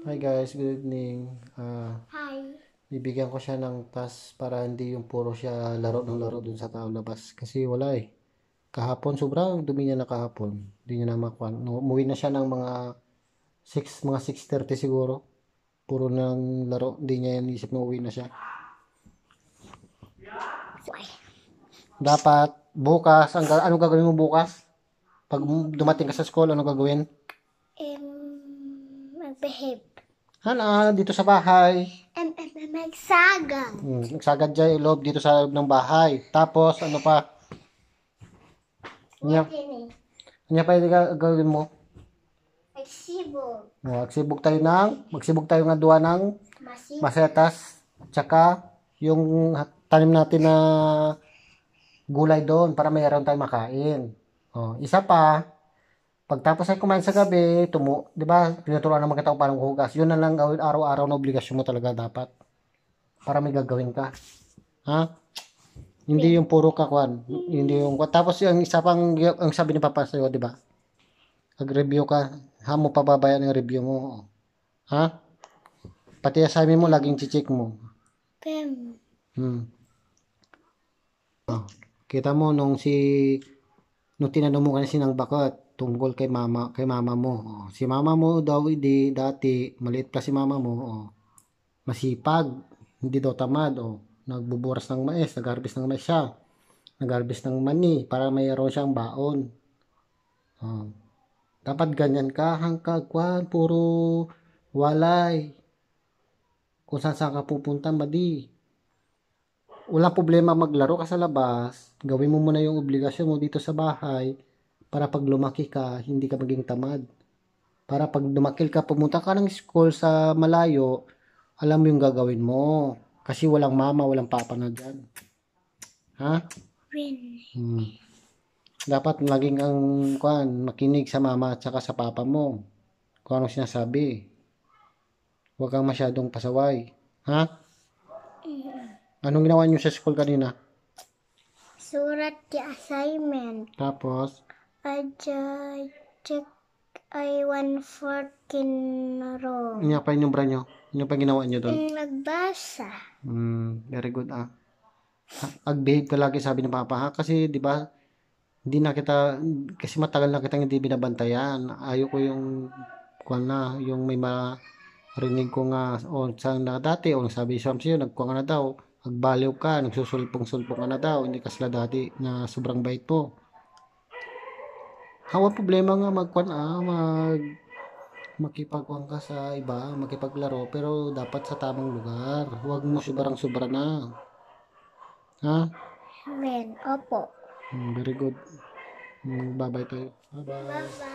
Hi guys, good evening. Hi. Bibigyan ko siya ng task para hindi yung puro siya laro ng laro dun sa tao labas. Kasi wala eh. Kahapon, sobrang dumi niya na kahapon. Hindi niya na makuha. No, umuwi na siya ng mga 6:30 siguro. Puro ng laro. Hindi niya yan isip na uwi na siya. Why? Dapat, bukas, ano gagawin mo bukas? Pag dumating ka sa school, ano gagawin? Magbehave. Dito sa bahay. Magsagang. Nagsagad dyan, loob dito sa loob ng bahay. Tapos, ano pa? Ano, ano pa yung gagawin mo? Magsibog. Magsibog tayo nga duwa ng masetas, tsaka yung tanim natin na gulay doon para mayroon tayong makain. Isa pa, pagtapos ay kumain sa gabi, 'di ba? Tinuturuan naman kita kung paano hugas. 'Yun na lang gawin araw-araw na obligasyon mo talaga dapat. Para may gagawin ka. Ha? Hindi yung puro kakwan. Hindi yung tapos yung isa pang ang sabi ni Papa sa'yo, 'di ba? Mag-review ka. Mo pababayaan yung review mo. Ha? Pati assignment mo, laging chichik mo. Pem. Hmm. Kita mo nung tinanong mo kasi ng bakit tungkol kay mama mo. Si mama mo daw dati, maliit pa si mama mo. Masipag, hindi daw tamad. Nagbuburas ng mais, nag-harvest ng mais siya. Nag-harvest ng mani para mayroon siyang baon. Dapat ganyan ka, hangkag, puro walay. Kung saan ka pupunta, madi. Walang problema maglaro ka sa labas. Gawin mo muna yung obligasyon mo dito sa bahay para pag lumaki ka, hindi ka maging tamad. Para pag lumakil ka, pumunta ka ng school sa malayo, alam mo yung gagawin mo. Kasi walang mama, walang papa na dyan. Ha? Hmm. Dapat laging makinig sa mama at saka sa papa mo. Kung anong sinasabi. Huwag kang masyadong pasaway. Ha? Anong ginawa niyo sa school kanina? Surat ki assignment. Tapos, Check ay 1/4 kinaro. Ano pa yung nyo? Ano pa ginawa nyo doon? Nagbasa. Very good Ag-behave ka lagi sabi ng papa ha. Kasi di ba hindi na kita, kasi matagal na kitang hindi binabantayan. Ayoko yung, yung may marinig ko nga, saan na dati, sabi sa'yo, nagkuha ka na daw, nagbaliw ka, nagsusulpong-sulpong ka na daw, hindi ka sila dati na sobrang bait mo. Hawa problema nga makipagkuhan ka sa iba, makipaglaro, pero dapat sa tamang lugar. Huwag mo sobrang-sobra na. Ha? Opo. Very good. Bye-bye tayo. Bye-bye. Bye-bye.